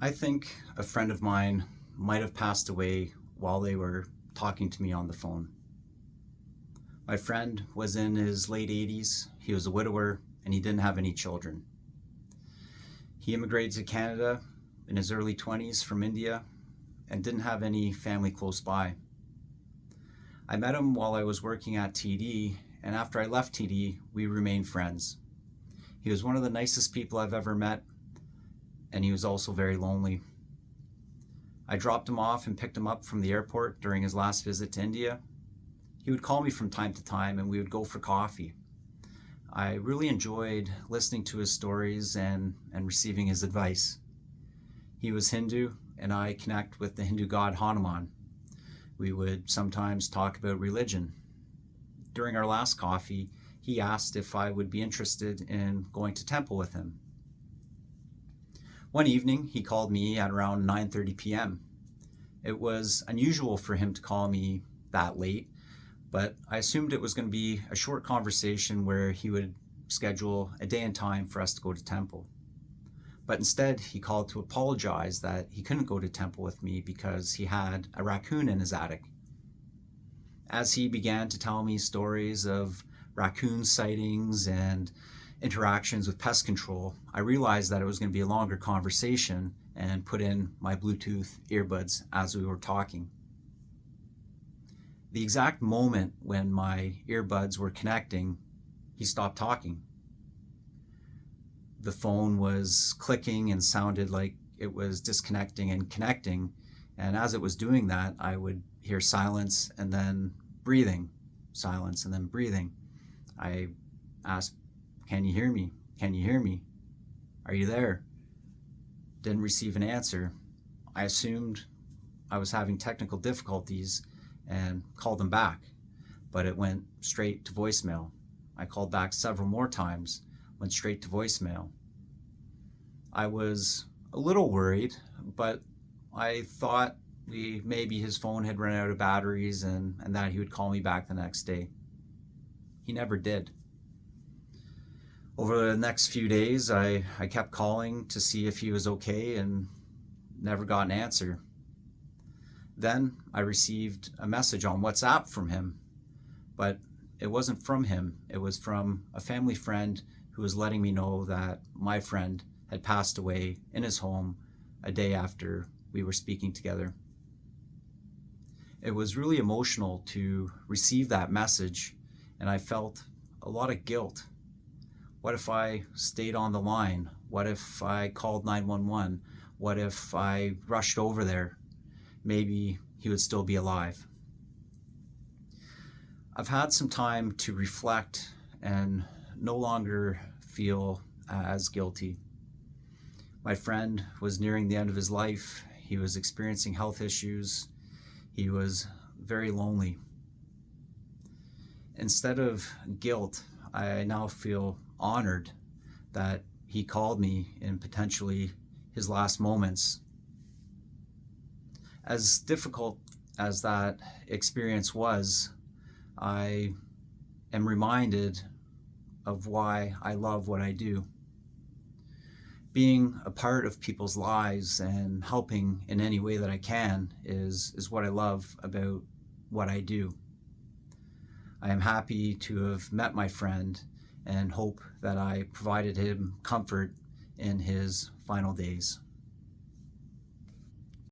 I think a friend of mine might have passed away while they were talking to me on the phone. My friend was in his late 80s, he was a widower, and he didn't have any children. He immigrated to Canada in his early 20s from India and didn't have any family close by. I met him while I was working at TD, and after I left TD, we remained friends. He was one of the nicest people I've ever met, and he was also very lonely. I dropped him off and picked him up from the airport during his last visit to India. He would call me from time to time and we would go for coffee. I really enjoyed listening to his stories and receiving his advice. He was Hindu and I connect with the Hindu god Hanuman. We would sometimes talk about religion. During our last coffee, he asked if I would be interested in going to temple with him. One evening, he called me at around 9:30 p.m. It was unusual for him to call me that late, but I assumed it was going to be a short conversation where he would schedule a day and time for us to go to temple. But instead, he called to apologize that he couldn't go to temple with me because he had a raccoon in his attic. As he began to tell me stories of raccoon sightings and interactions with pest control, I realized that it was going to be a longer conversation and put in my Bluetooth earbuds as we were talking. The exact moment when my earbuds were connecting, he stopped talking. The phone was clicking and sounded like it was disconnecting and connecting, and as it was doing that, I would hear silence and then breathing, silence and then breathing. I asked, "Can you hear me? Can you hear me? Are you there?" Didn't receive an answer. I assumed I was having technical difficulties and called him back, but it went straight to voicemail. I called back several more times, went straight to voicemail. I was a little worried, but I thought maybe his phone had run out of batteries and that he would call me back the next day. He never did. Over the next few days, I kept calling to see if he was okay and never got an answer. Then I received a message on WhatsApp from him, but it wasn't from him. It was from a family friend who was letting me know that my friend had passed away in his home a day after we were speaking together. It was really emotional to receive that message, and I felt a lot of guilt. What if I stayed on the line? What if I called 911? What if I rushed over there? Maybe he would still be alive. I've had some time to reflect and no longer feel as guilty. My friend was nearing the end of his life. He was experiencing health issues. He was very lonely. Instead of guilt, I now feel honored that he called me in potentially his last moments. As difficult as that experience was, I am reminded of why I love what I do. Being a part of people's lives and helping in any way that I can is what I love about what I do. I am happy to have met my friend and hope that I provided him comfort in his final days.